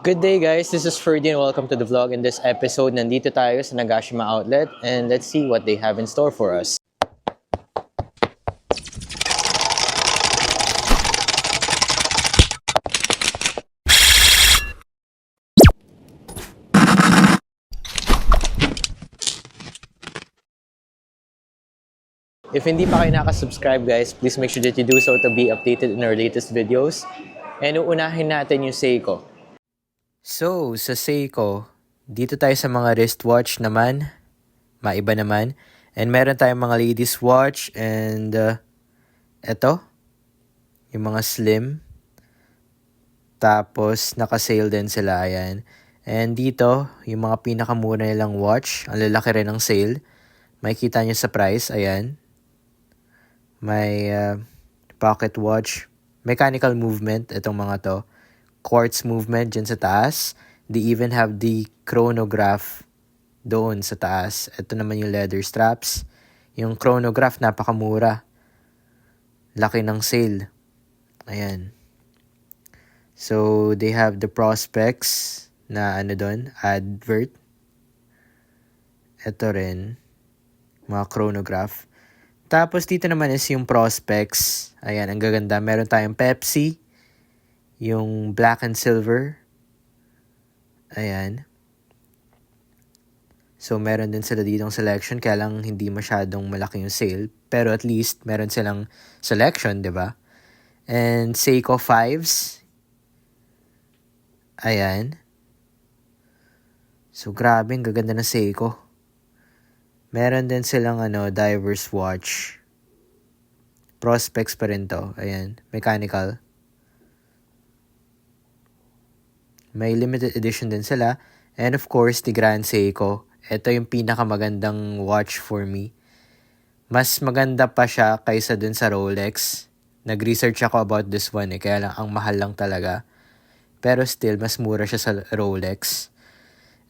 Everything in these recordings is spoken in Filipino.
Good day guys, this is Ferdy and welcome to the vlog. In this episode, nandito tayo sa Nagashima Outlet and let's see what they have in store for us. If hindi pa kayo nakasubscribe guys, please make sure that you do so to be updated in our latest videos. And uunahin natin yung Seiko. So, sa Seiko, dito tayo sa mga wristwatch naman. Maiba naman. And meron tayong mga ladies watch and eto, yung mga slim. Tapos, naka-sale din sila, ayan. And dito, yung mga pinakamura nilang watch. Ang lalaki rin ng sale. Makikita nyo sa price, ayan. May pocket watch, mechanical movement, itong mga to. Quartz movement dyan sa taas. They even have the chronograph doon sa taas. Ito naman yung leather straps. Yung chronograph, napakamura. Laki ng sale. Ayan. So, they have the prospects na doon, advert. Ito rin, mga chronograph. Tapos dito naman is yung prospects. Ayan, ang gaganda. Meron tayong Pepsi. Yung black and silver. Ayan. So, meron din sila ditong selection. Kaya lang hindi masyadong malaki yung sale. Pero at least, meron silang selection, di ba? And Seiko 5s. Ayan. So, grabe. Ang gaganda ng Seiko. Meron din silang diver's watch. Prospects pa rin to. Ayan, mechanical. May limited edition din sila. And of course, the Grand Seiko. Ito yung pinakamagandang watch for me. Mas maganda pa siya kaysa dun sa Rolex. Nag-research ako about this one kaya lang ang mahal lang talaga. Pero still, mas mura siya sa Rolex.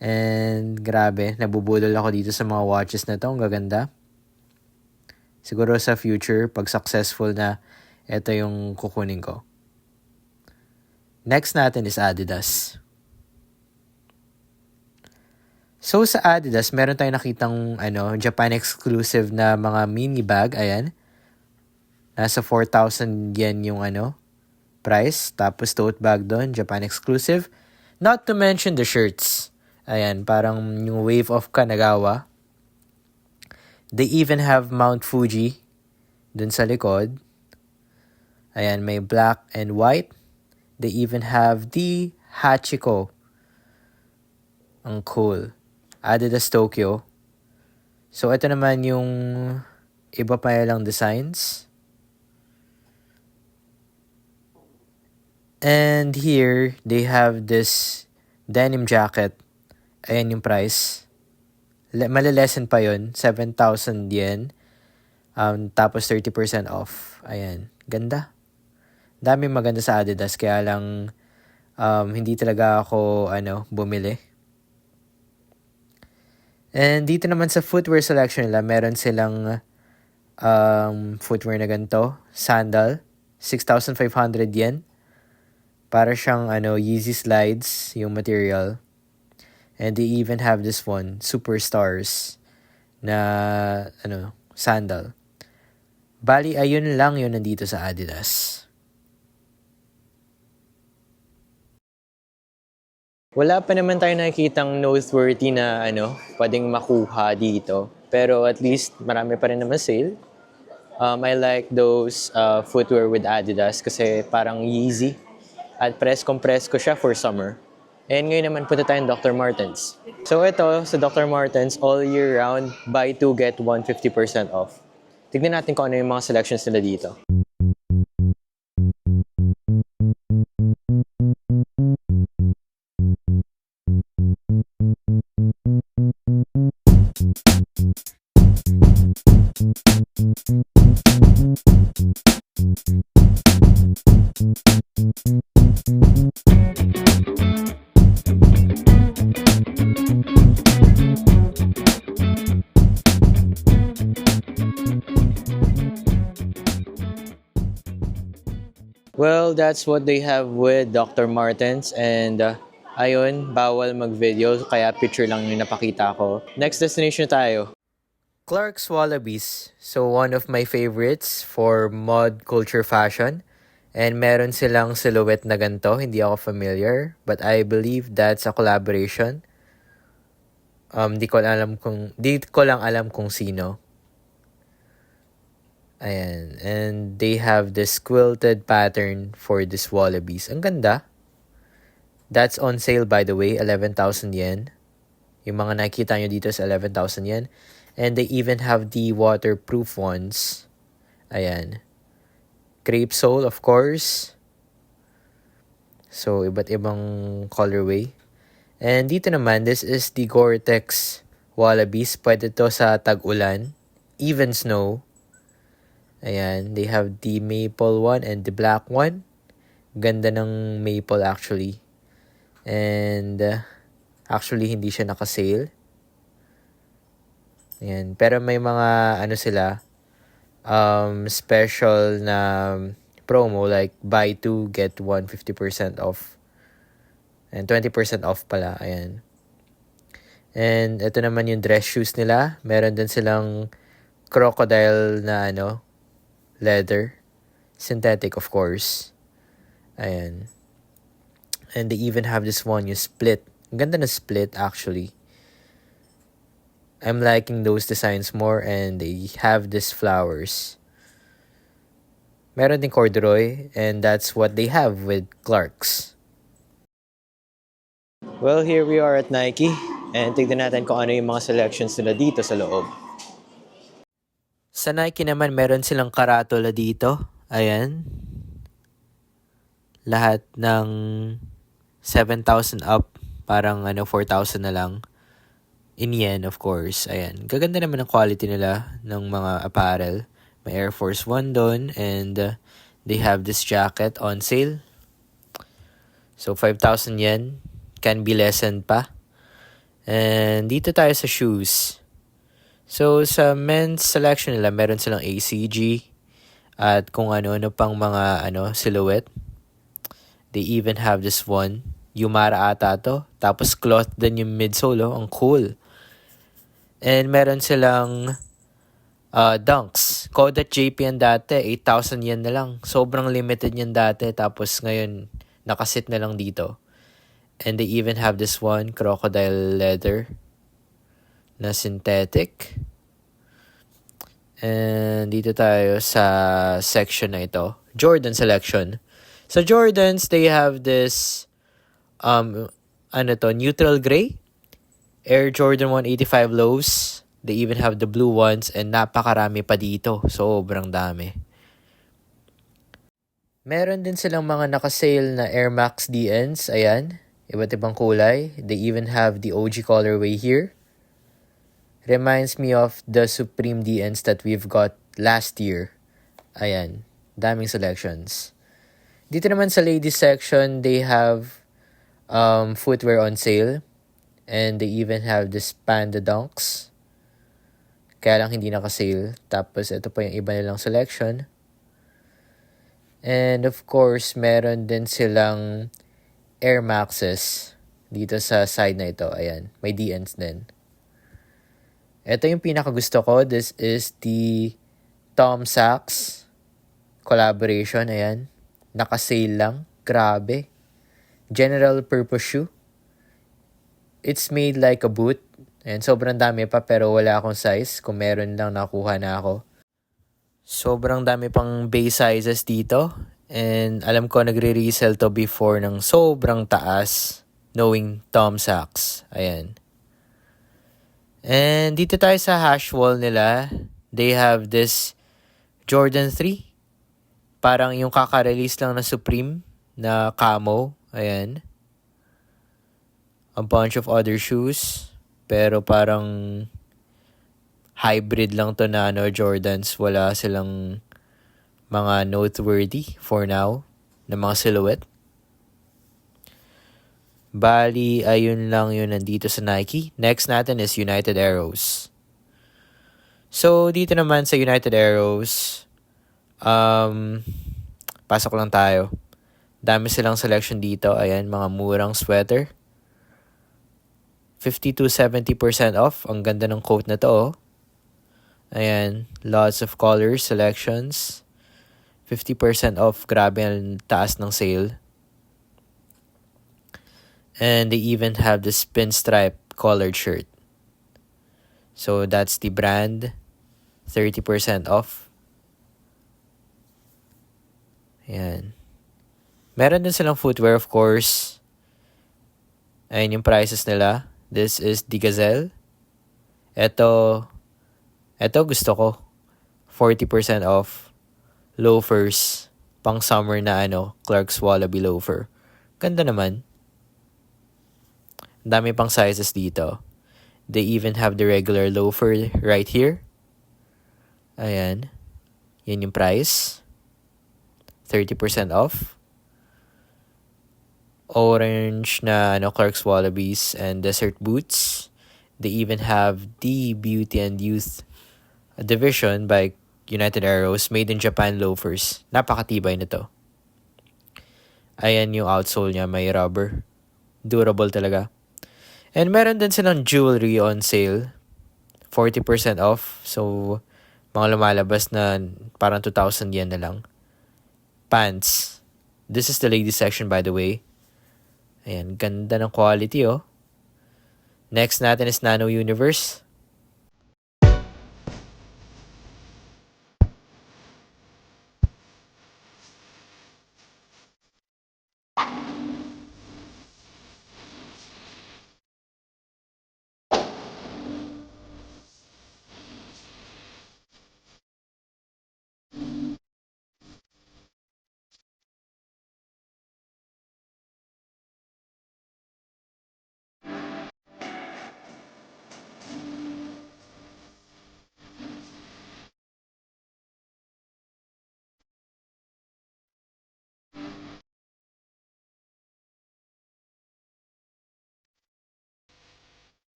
And grabe, nabubudol ako dito sa mga watches na to. Ang gaganda. Siguro sa future, pag successful na, ito yung kukunin ko. Next natin is Adidas. So sa Adidas, meron tayong nakitang Japan exclusive na mga mini bag. Ayan. Nasa 4,000 yen yung price. Tapos tote bag doon, Japan exclusive. Not to mention the shirts. Ayan, parang yung Wave of Kanagawa. They even have Mount Fuji dun sa likod. Ayan, may black and white. They even have the Hachiko. Ang cool. Adidas Tokyo. So, ito naman yung iba pa lang designs. And here, they have this denim jacket. Ayan yung price. Malilesen pa yun. 7,000 yen. Tapos 30% off. Ayan. Ganda. Daming maganda sa Adidas. Kaya lang hindi talaga ako bumili. And dito naman sa footwear selection nila, meron silang footwear na ganito. Sandal. 6,500 yen. Para siyang Yeezy slides yung material. And they even have this one, Superstars, na sandal. Bali, ayun lang yun nandito sa Adidas. Wala pa naman tayo nakikitang noteworthy na pwedeng makuha dito. Pero at least marami pa rin naman sale. I like those footwear with Adidas kasi parang Yeezy. At presko siya for summer. And ngayon naman punta tayong Dr. Martens. So ito, sa Dr. Martens, all year round, buy 2, get 1, 50% off. Tignan natin kung ano yung mga selections nila dito. Well, that's what they have with Dr. Martens, and Ayun, bawal mag-video, kaya picture lang yung napakita ko. Next destination tayo. Clark's Wallabies. So, one of my favorites for mod culture fashion. And meron silang silhouette na ganito. Hindi ako familiar. But I believe that's a collaboration. Di ko lang alam kung sino. Ayan. And they have this quilted pattern for this Wallabies. Ang ganda. That's on sale, by the way, 11,000 yen. Yung mga nakikita nyo dito sa 11,000 yen. And they even have the waterproof ones. Ayan. Crepe sole, of course. So, iba't ibang colorway. And dito naman, this is the Gore-Tex Wallabies. Pwede to sa tag-ulan. Even snow. Ayan. They have the maple one and the black one. Ganda ng maple actually. And actually, hindi siya naka-sale. Ayan. Pero may mga sila special na promo like buy 2 get 1 50% off. And 20% off pala. Ayan. And ito naman yung dress shoes nila. Meron din silang crocodile na leather. Synthetic of course. Ayan. And they even have this one, yung split. Ang ganda na split actually. I'm liking those designs more and they have these flowers. Meron din corduroy and that's what they have with Clark's. Well, here we are at Nike and tignan natin kung ano yung mga selections nila dito sa loob. Sa Nike naman, meron silang karatula dito. Ayan. Lahat ng 7,000 up, parang 4,000 na lang. In yen, of course. Ayan. Gaganda naman ang quality nila ng mga apparel. May Air Force One doon and they have this jacket on sale. So, 5,000 yen. Can be lessened pa. And dito tayo sa shoes. So, sa men's selection nila, meron silang ACG at kung ano-ano pang mga silhouette. They even have this one. Yumara ata to. Tapos cloth din yung midsole. Ang cool. And meron silang Dunks. Kodak JPN dati, 8,000 yen na lang. Sobrang limited yan dati. Tapos ngayon, nakasit na lang dito. And they even have this one, crocodile leather na synthetic. And dito tayo sa section na ito. Jordan selection. Sa Jordans, they have this neutral gray. Air Jordan 185 lows. They even have the blue ones and napakarami pa dito. Sobrang dami. Meron din silang mga naka-sale na Air Max DNs. Ayan. Iba't ibang kulay. They even have the OG colorway here. Reminds me of the Supreme DNs that we've got last year. Ayan. Daming selections. Dito naman sa ladies section, they have footwear on sale. And they even have this Panda Dunks. Kaya lang hindi naka-sale. Tapos ito pa yung iba nilang selection. And of course, meron din silang Air Maxes dito sa side na ito. Ayan, may DNs din. Ito yung pinakagusto ko. This is the Tom Sachs collaboration. Ayan, naka-sale lang. Grabe. General purpose shoe. It's made like a boot. And sobrang dami pa pero wala akong size. Kung meron lang nakuha na ako. Sobrang dami pang base sizes dito. And alam ko nagre-resell to before ng sobrang taas. Knowing Tom Sachs. Ayan. And dito tayo sa hash wall nila. They have this Jordan 3. Parang yung kaka-release lang na Supreme na camo. Ayan. A bunch of other shoes. Pero parang hybrid lang to na Jordans. Wala silang mga noteworthy for now na mga silhouette. Bali, ayun lang yun nandito sa Nike. Next natin is United Arrows. So, dito naman sa United Arrows, pasok lang tayo. Dami silang selection dito. Ayan, mga murang sweater. 50 to 70% off. Ang ganda ng coat na to, oh. Ayan, lots of colors, selections. 50% off. Grabe ang taas ng sale. And they even have this pinstripe collared shirt. So that's the brand. 30% off. Ayan. Meron din silang footwear, of course. Ayan yung prices nila. This is the Gazelle. Ito gusto ko. 40% off. Loafers. Pang summer na Clark's Wallaby loafer. Ganda naman. Dami pang sizes dito. They even have the regular loafer right here. Ayan. Yan yung price. 30% off. Orange na Clark's Wallabies and desert boots. They even have the Beauty and Youth division by United Arrows, made in Japan loafers. Napakatibay na to. Ayan yung outsole niya, may rubber. Durable talaga. And meron din silang jewelry on sale. 40% off. So, mga lumalabas na parang 2,000 yen na lang. Pants. This is the ladies section, by the way. Ayan, ganda ng quality, oh. Next natin is Nano Universe.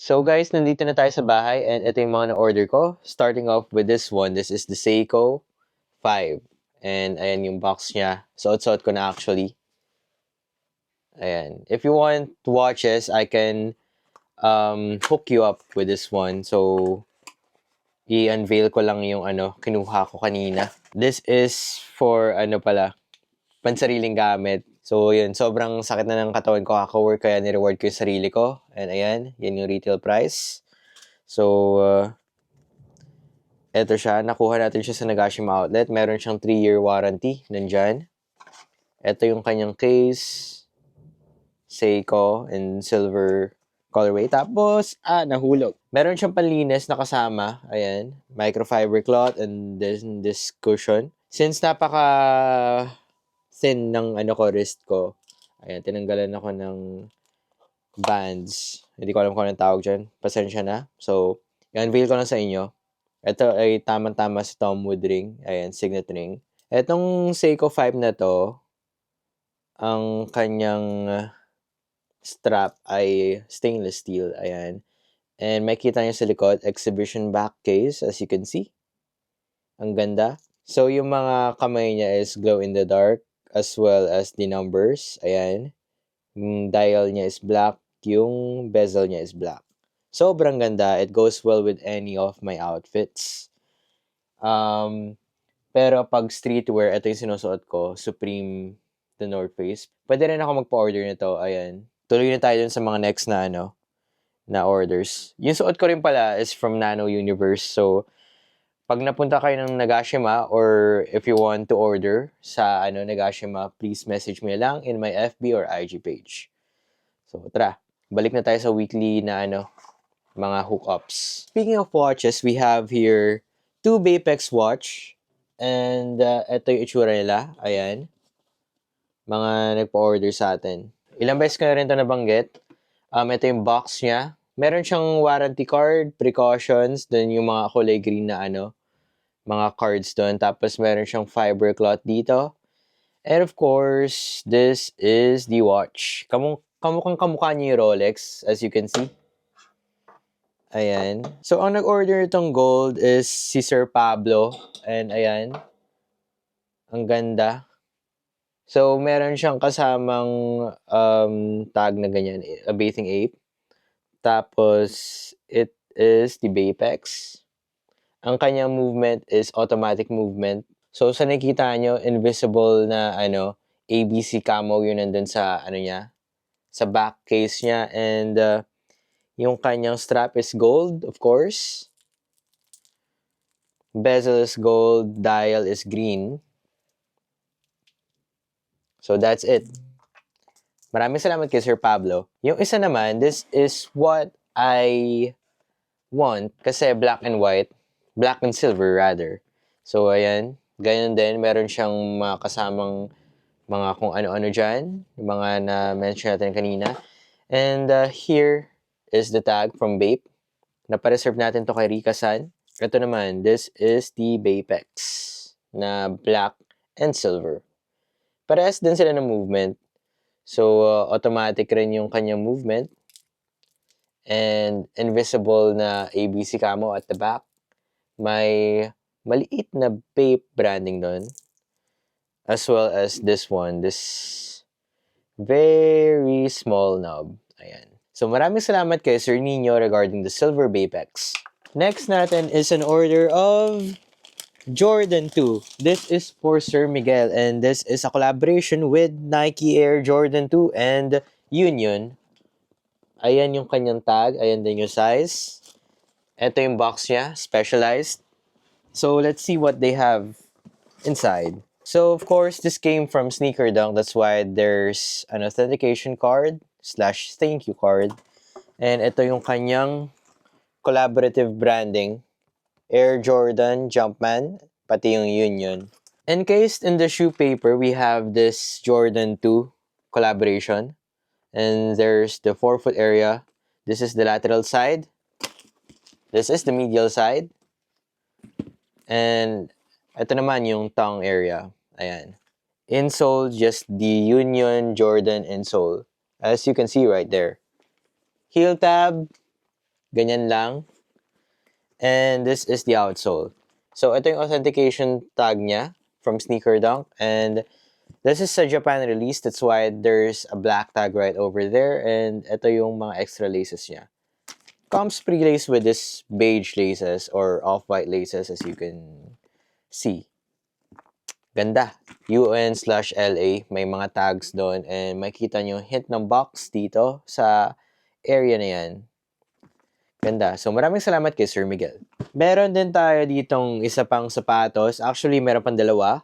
So guys, nandito na tayo sa bahay and ito yung mga na-order ko. Starting off with this one. This is the Seiko 5. And ayan yung box niya. Suot-suot ko na actually. Ayan. If you want watches, I can hook you up with this one. So, i-unveil ko lang yung kinuha ko kanina. This is for pansariling gamit. So, yun, sobrang sakit na ng katawan ko kaka-work kaya ni-reward ko yung sarili ko. And ayan, yan yung retail price. So, eto siya. Nakuha natin siya sa Nagashima Outlet. Meron siyang 3-year warranty. Nandyan. Eto yung kanyang case. Seiko in silver colorway. Tapos, nahulog. Meron siyang panlinis na kasama. Ayan. Microfiber cloth and this cushion. Since napaka thin ng wrist ko. Ayan, tinanggalan ako ng bands. Hindi ko alam kung anong tawag dyan. Pasensya na. So, i-unveil ko lang sa inyo. Ito ay tamang-tama sa Tomwood ring. Ayan, signet ring. Etong Seiko 5 na to, ang kanyang strap ay stainless steel. Ayan. And makita niyo sa likod, exhibition back case, as you can see. Ang ganda. So, yung mga kamay niya is glow in the dark, as well as the numbers. Ayan. Yung dial niya is black. Yung bezel niya is black. Sobrang ganda. It goes well with any of my outfits. Pero pag streetwear, ito yung sinusuot ko. Supreme, the North Face. Pwede rin ako magpa-order nito. Ayan. Tuloy na tayo dun sa mga next na na orders. Yung suot ko rin pala is from Nano Universe. So, pag napunta kayo ng Nagashima or if you want to order sa Nagashima, please message me lang in my FB or IG page. So, tara. Balik na tayo sa weekly na mga hookups. Speaking of watches, we have here 2 Bapex watch. And ito yung itsura nila. Ayan. Mga nagpa-order sa atin. Ilang beses ko na rin ito nabanggit. Ito yung box niya. Meron siyang warranty card, precautions, then yung mga kulay green na mga cards doon. Tapos meron siyang fiber cloth dito. And of course, this is the watch. Kamukhang kamukha niya yung Rolex, as you can see. Ayan. So, ang nag-order itong gold is si Sir Pablo. And ayan. Ang ganda. So, meron siyang kasamang tag na ganyan, a bathing ape. Tapos, it is the Bapex. Ang kanyang movement is automatic movement. So, sa nakikita nyo, invisible na ABC camo yun nandun sa niya, sa back case niya. And yung kanyang strap is gold, of course. Bezel is gold, dial is green. So, that's it. Maraming salamat kay Sir Pablo. Yung isa naman, this is what I want kasi black and white. Black and silver, rather. So, ayan. Ganyan din. Meron siyang mga kasamang mga kung ano-ano dyan. Yung mga na-mention natin kanina. And here is the tag from Bape. Napareserve natin to kay Rika-san. Ito naman, this is the Bapex na black and silver. Parehas din sila ng movement. So, automatic rin yung kanyang movement. And invisible na ABC camo at the back. May maliit na Bape branding doon. As well as this one. This very small knob. Ayan. So, maraming salamat kay Sir Nino regarding the silver Bapex. Next natin is an order of Jordan 2. This is for Sir Miguel and this is a collaboration with Nike Air Jordan 2 and Union. Ayan yung kanyang tag. Ayan din yung size. Ito yung box niya, specialized. So, let's see what they have inside. So, of course, this came from Sneaker Dunk. That's why there's an authentication card / thank you card. And ito yung kanyang collaborative branding. Air Jordan, Jumpman, pati yung Union. Encased in the shoe paper, we have this Jordan 2 collaboration. And there's the forefoot area. This is the lateral side. This is the medial side. And ito naman yung tongue area. Ayan. Insole, just the Union Jordan insole. As you can see right there. Heel tab, ganyan lang. And this is the outsole. So, ito yung authentication tag niya from Sneaker Dunk. And this is a Japan release. That's why there's a black tag right over there. And ito yung mga extra laces niya. Comes pre-laced with this beige laces or off-white laces as you can see. Ganda. UN/LA. May mga tags doon. And makikita nyo hint ng box dito sa area na yan. Ganda. So, maraming salamat kay Sir Miguel. Meron din tayo ditong isa pang sapatos. Actually, meron pang dalawa.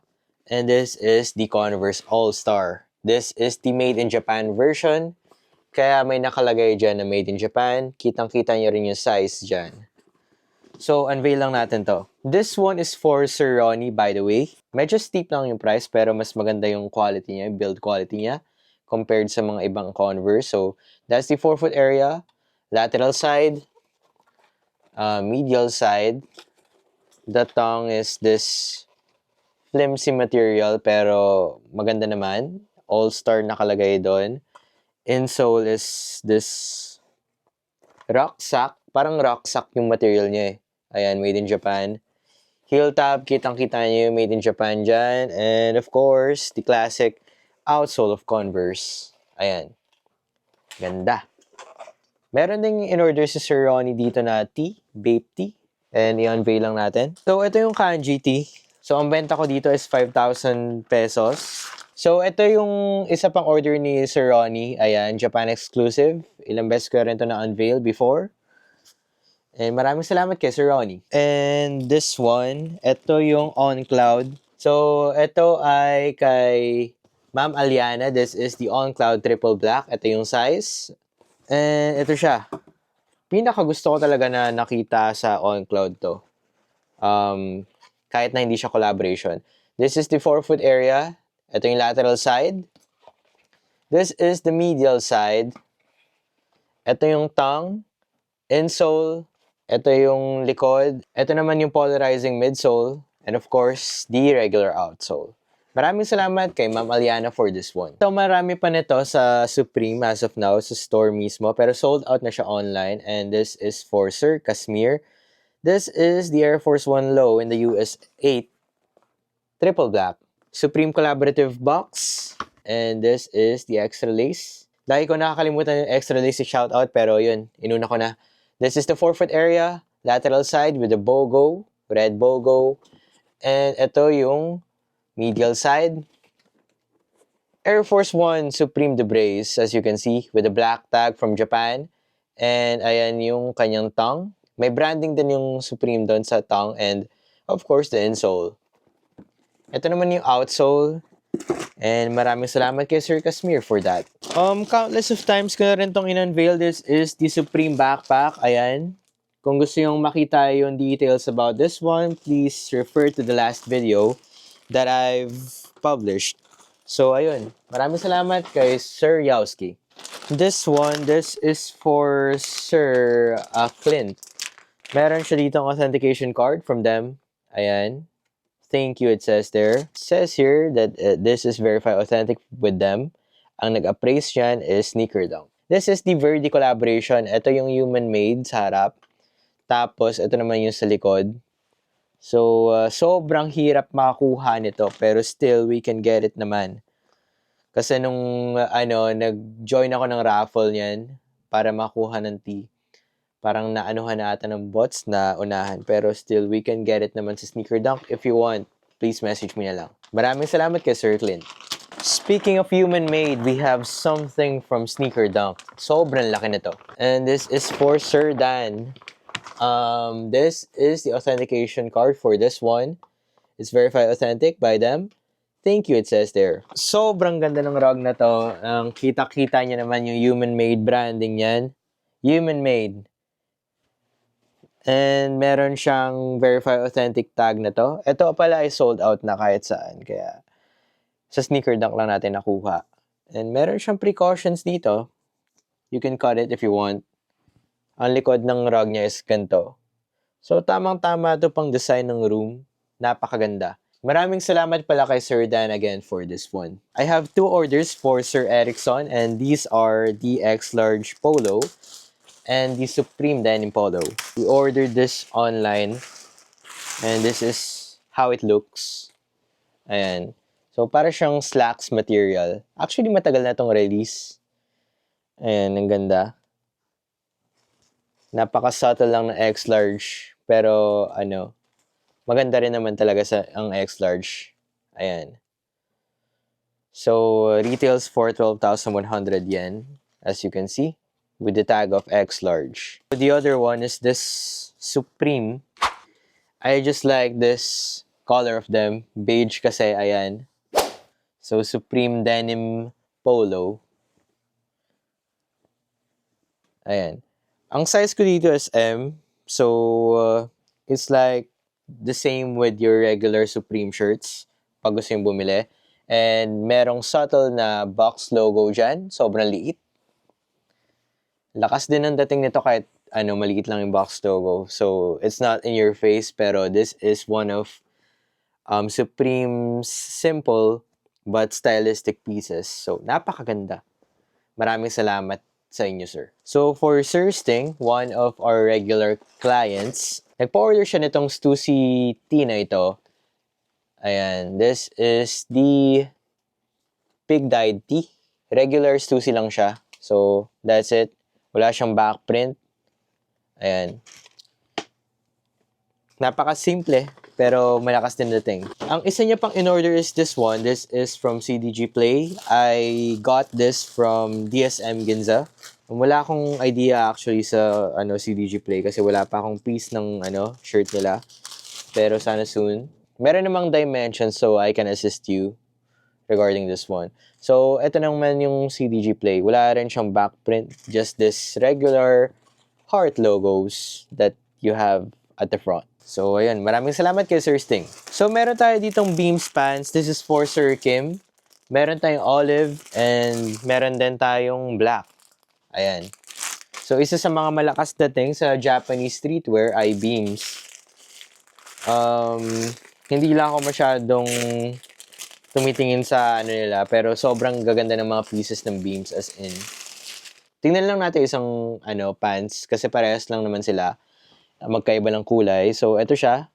And this is the Converse All-Star. This is the Made in Japan version. Kaya may nakalagay dyan na Made in Japan. Kitang-kita nyo rin yung size dyan. So, unveil lang natin to. This one is for Sir Ronnie, by the way. Medyo steep lang yung price, pero mas maganda yung quality niya, yung build quality niya, compared sa mga ibang Converse. So, that's the forefoot area. Lateral side. Medial side. The tongue is this flimsy material pero maganda naman. All-Star nakalagay doon. Insole is this rucksack. Parang rucksack yung material niya eh. Ayan, made in Japan. Heel tab, kitang-kita niyo yung made in Japan dyan. And of course, the classic outsole of Converse. Ayan. Ganda. Meron ding in-order si Sir Ronnie dito na tee, Bape tee. And i-unveil lang natin. So, ito yung kanji tee. So, ang benta ko dito is 5,000 pesos. So, ito yung isa pang order ni Sir Ronnie. Ayan, Japan exclusive. Ilang beses ko rin ito na-unveil before. And maraming salamat kay Sir Ronnie. And this one, ito yung On Cloud. So, ito ay kay Ma'am Aliana. This is the On Cloud Triple Black. Ito yung size. And ito siya. Pinaka gusto ko talaga na nakita sa On Cloud to. Kahit na hindi siya collaboration. This is the forefoot area. Ito yung lateral side. This is the medial side. Ito yung tongue. Insole. Ito yung likod. Ito naman yung polarizing midsole. And of course, the regular outsole. Maraming salamat kay Ma'am Aliana for this one. So, marami pa nito sa Supreme as of now, sa store mismo. Pero sold out na siya online. And this is for Sir Casimir. This is the Air Force One Low in the US 8 Triple Black. Supreme Collaborative Box. And this is the extra lace. Lagi ko nakakalimutan yung extra lace shoutout, pero yun, inuna ko na. This is the forefoot area, lateral side with the BOGO, red BOGO. And ito yung medial side. Air Force One Supreme de Brace, as you can see, with the black tag from Japan. And ayan yung kanyang tongue. May branding din yung Supreme doon sa tongue. And of course, the insole. Ito naman yung outsole. And maraming salamat kay Sir Casimir for that. Countless of times ko na rin itong in-unveil. This is the Supreme Backpack. Ayan. Kung gusto yung makita yung details about this one, please refer to the last video that I've published. So, ayun. Maraming salamat kay Sir Yowski. This one, this is for Sir Clint. Meron siya dito ang authentication card from them. Ayan. Thank you, it says there. It says here that this is verified authentic with them. Ang nag-appraise dyan is Sneaker Dunk. This is the Verdi collaboration. Ito yung human-made sa harap. Tapos, ito naman yung sa likod. So, sobrang hirap makakuha nito. Pero still, we can get it naman. Kasi nung, nag-join ako ng raffle niyan para makuha ng tee. Parang naanuhan na ata ng bots na unahan. Pero still, we can get it naman sa Sneaker Dunk. If you want, please message me na lang. Maraming salamat kay Sir Clint. Speaking of human-made, we have something from Sneaker Dunk. Sobrang laki nito. And this is for Sir Dan. This is the authentication card for this one. It's verified authentic by them. Thank you, it says there. Sobrang ganda ng rug na to. Kita-kita niya naman yung human-made branding yan. Human-made. And meron siyang verified authentic tag na to. Ito pala ay sold out na kahit saan. Kaya sa Sneaker Dunk lang natin nakuha. And meron siyang precautions dito. You can cut it if you want. Ang likod ng rug niya is ganito. So tamang-tama ito pang design ng room. Napakaganda. Maraming salamat pala kay Sir Dan again for this one. I have 2 orders for Sir Erickson, and these are the X Large Polo and the Supreme Denim Polo. We ordered this online, and this is how it looks. Ayan. So, para siyang slacks material. Actually, matagal na itong release. Ayan, ang ganda. Napaka-subtle lang ng X Large. Pero, maganda rin naman talaga ang X Large. Ayan. So, retails for 12,100 yen, as you can see, with the tag of X Large. The other one is this Supreme. I just like this color of them. Beige kasi, ayan. So, Supreme Denim Polo. Ayan. Ang size ko dito is M. So, it's like the same with your regular Supreme shirts pag gusto yung bumili. And merong subtle na box logo dyan. Sobrang liit. Lakas din ang dating nito kahit maliit lang yung box logo. So, it's not in your face, pero this is one of Supreme's simple but stylistic pieces. So, napakaganda. Maraming salamat sa inyo, sir. So, for Sir Sting, one of our regular clients, nagpa-order siya nitong Stussy tee na ito. Ayan, this is the pig-dyed tee. Regular Stussy lang siya. So, that's it. Wala siyang back print. Ayan. Napaka-simple, pero malakas din dating. Ang isa niya pang in-order is this one. This is from CDG Play. I got this from DSM Ginza. Wala akong idea actually sa CDG Play kasi wala pa akong piece ng shirt nila. Pero sana soon. Meron namang dimensions, so I can assist you regarding this one. So, ito naman yung CDG Play. Wala rin siyang backprint. Just this regular heart logos that you have at the front. So, ayan. Maraming salamat kay Sir Sting. So, meron tayo ditong Beams pants. This is for Sir Kim. Meron tayong olive and meron din tayong black. Ayan. So, isa sa mga malakas dating sa Japanese streetwear ay Beams. Hindi lang ako masyadong tumitingin sa nila, pero sobrang gaganda ng mga pieces ng Beams, as in. Tingnan lang natin isang pants kasi parehas lang naman sila. Magkaiba lang kulay. So ito siya.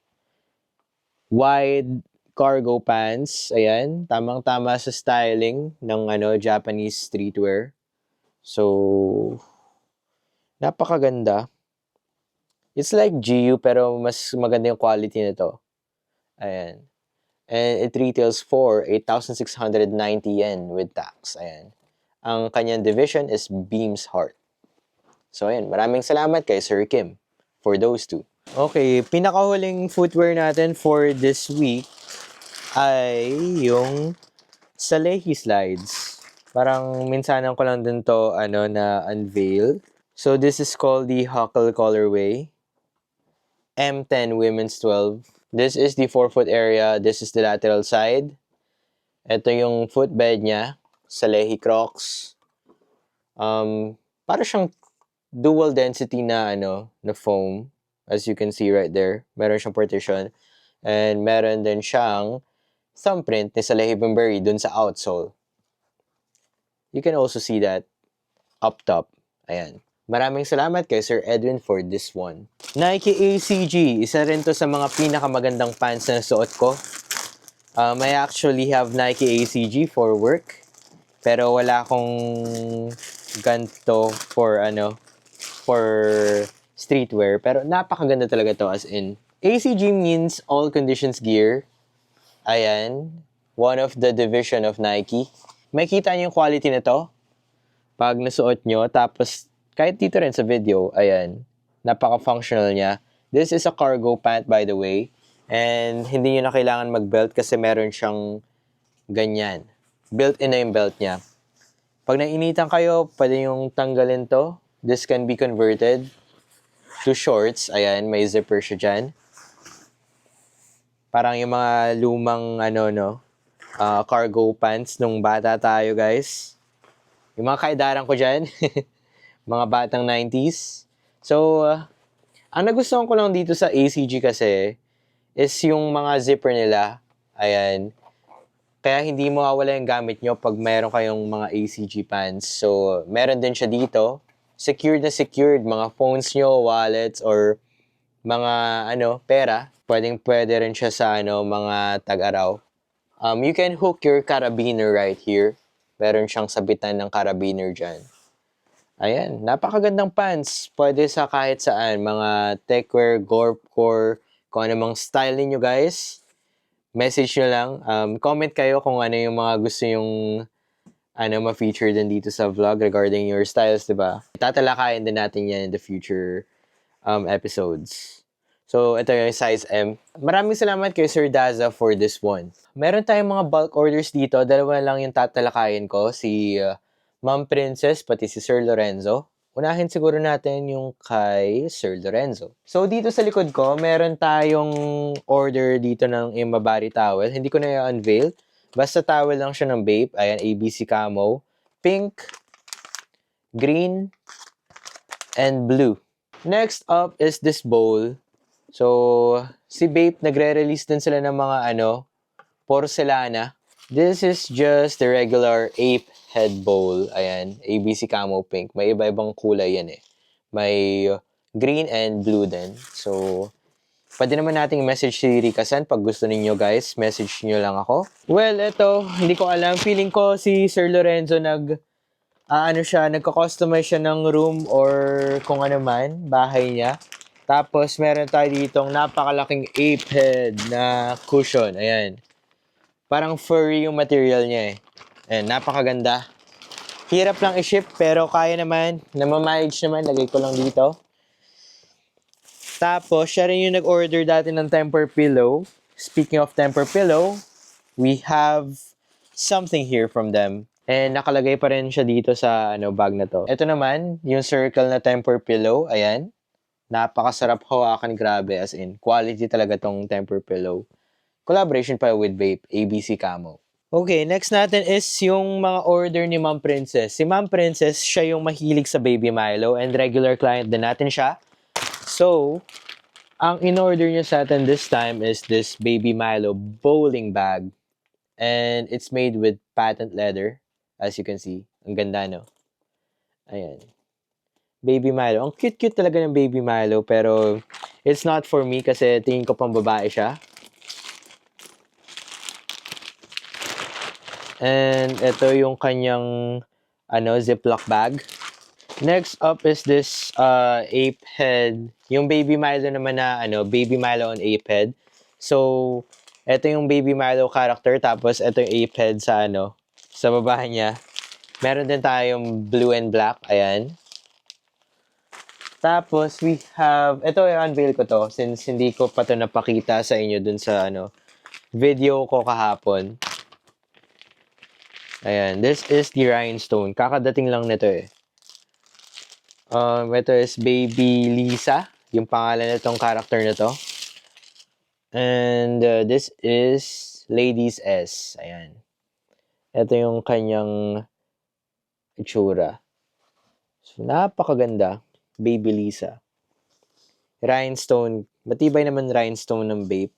Wide cargo pants. Ayan, tamang-tama sa styling ng Japanese streetwear. So, napakaganda. It's like GU pero mas maganda yung quality nito. Ayan. And it retails for 8,690 yen with tax. Ayan. Ang kanyang division is Beams Heart. So, ayan. Maraming salamat kay Sir Kim for those two. Okay, pinakahuling footwear natin for this week ay yung Salehi Slides. Parang minsanan ko lang din to na-unveil. So, this is called the Huckle Colorway. M10 Women's 12. This is the forefoot area. This is the lateral side. Ito yung footbed niya. Salehi Crocs. Para siyang dual density na na foam. As you can see right there. Meron siyang partition. And meron din siyang thumbprint ni Salehi Bembury dun sa outsole. You can also see that up top. Ayan. Maraming salamat kay Sir Edwin for this one. Nike ACG. Isa rin to sa mga pinakamagandang pants na suot ko. I actually have Nike ACG for work. Pero wala akong ganito for streetwear. Pero napakaganda talaga to, as in. ACG means all conditions gear. Ayan. One of the division of Nike. Makikita niyo yung quality nito pag nasuot nyo. Tapos, kahit dito rin sa video, ayan. Napaka-functional niya. This is a cargo pant, by the way. And hindi nyo na kailangan mag-belt kasi meron siyang ganyan. Built-in na yung belt niya. Pag nainitan kayo, pwede yung tanggalin to. This can be converted to shorts. Ayan, may zipper siya dyan. Parang yung mga lumang cargo pants nung bata tayo, guys. Yung mga kaedaran ko dyan. Mga batang 90s. So, ang nagustuhan ko lang dito sa ACG kasi is yung mga zipper nila. Ayan. Kaya hindi mawawala yung gamit nyo pag meron kayong mga ACG pants. So, meron din siya dito. Secured na secured. Mga phones nyo, wallets, or mga pera. Pwede rin siya sa mga tag-araw. You can hook your carabiner right here. Meron siyang sabitan ng carabiner dyan. Ayan, napakagandang pants. Pwede sa kahit saan. Mga techwear, gorpcore, kung ano mang style ninyo, guys. Message nyo lang. Comment kayo kung ano yung mga gusto yung ma-feature din dito sa vlog regarding your styles, diba? Tatalakayin din natin yan in the future episodes. So, ito yung size M. Maraming salamat kay Sir Daza for this one. Meron tayong mga bulk orders dito. Dalawa lang yung tatalakayin ko. Si Ma'am Princess, pati si Sir Lorenzo. Unahin siguro natin yung kay Sir Lorenzo. So, dito sa likod ko, meron tayong order dito ng Imabari towel. Hindi ko na i-unveil. Basta towel lang siya ng Bape. Ayan, ABC camo. Pink, green, and blue. Next up is this bowl. So, si Bape, nagre-release din sila ng mga porcelana. This is just the regular ape head bowl. Ayan, ABC camo pink. May iba-ibang kulay yan eh. May green and blue din. So, pwede naman nating message si Rika-san pag gusto ninyo, guys. Message nyo lang ako. Well, eto, hindi ko alam. Feeling ko si Sir Lorenzo nagko-customize siya ng room or kung ano man, bahay niya. Tapos, meron tayo ditong napakalaking ape head na cushion. Ayan. Parang furry yung material niya eh. Ayan, napakaganda. Hirap lang i-ship pero kaya naman. Namamanage naman. Lagay ko lang dito. Tapos, siya rin yung nag-order dati ng Tempur-Pillow. Speaking of Tempur-Pillow, we have something here from them. And nakalagay pa rin siya dito sa bag na to. Ito naman, yung circle na Tempur-Pillow. Ayan. Napakasarap hawakan, grabe, as in. Quality talaga tong Tempur-Pillow. Collaboration pa with Bape, ABC Camo. Okay, next natin is yung mga order ni Ma'am Princess. Si Ma'am Princess, siya yung mahilig sa Baby Milo and regular client din natin siya. So, ang in-order niya sa atin this time is this Baby Milo bowling bag. And it's made with patent leather, as you can see. Ang ganda, no? Ayan. Baby Milo. Ang cute-cute talaga ng Baby Milo, pero it's not for me kasi tingin ko pang babae siya. And ito yung kanyang Ziploc bag. Next up is this ape head. Yung Baby Milo naman na Baby Milo on ape head. So, ito yung Baby Milo character, tapos ito yung ape head sa sa baba niya. Meron din tayong blue and black, ayan. Tapos we have, ito i-unveil ko to since hindi ko pa to napakita sa inyo dun sa video ko kahapon. Ayan, this is the rhinestone. Kakadating lang nito eh. Ito is Baby Lisa, yung pangalan nitong character na to. And this is Ladies S. Ayan. Ito yung kanyang itsura. So, napakaganda. Baby Lisa. Rhinestone. Matibay naman rhinestone ng Bape.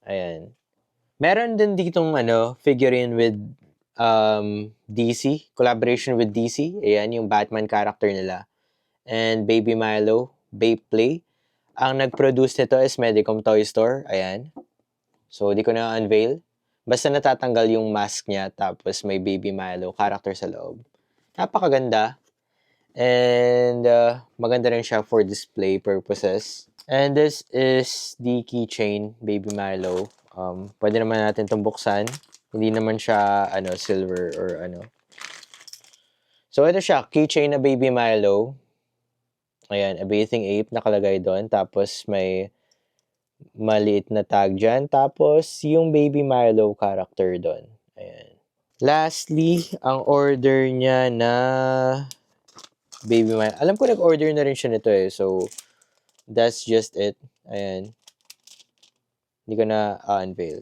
Ayan. Meron din ditong figurine with DC. Collaboration with DC. Ayan, yung Batman character nila. And Baby Milo, Bape Play. Ang nag-produce nito is Medicom Toy Store. Ayan. So, di ko na unveil. Basta natatanggal yung mask niya, tapos may Baby Milo character sa loob. Napakaganda. And maganda rin siya for display purposes. And this is the keychain, Baby Milo. Pwede naman natin itong buksan. Hindi naman siya silver or So, ito siya, keychain na Baby Milo. Ayan, a bathing ape nakalagay doon. Tapos may maliit na tag dyan. Tapos yung Baby Milo character doon. Ayan. Lastly, ang order niya na Baby Milo. Alam ko nag-order na rin siya nito eh. So, that's just it. Ayan. Hindi ko na unveil.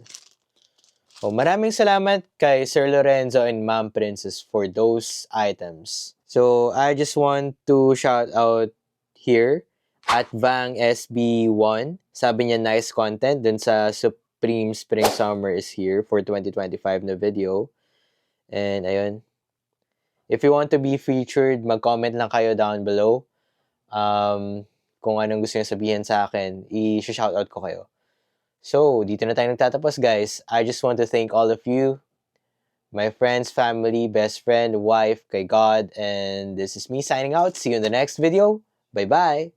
Oh, maraming salamat kay Sir Lorenzo and Ma'am Princess for those items. So, I just want to shout out here at Vang SB1. Sabi niya nice content dun sa Supreme Spring Summer is here for 2025 na video. And ayun. If you want to be featured, mag-comment lang kayo down below. Kung anong gusto niyo sabihin sa akin, i-shoutout ko kayo. So, dito na tayo nagtatapos, guys. I just want to thank all of you, my friends, family, best friend, wife, kay God, and this is me signing out. See you in the next video. Bye-bye!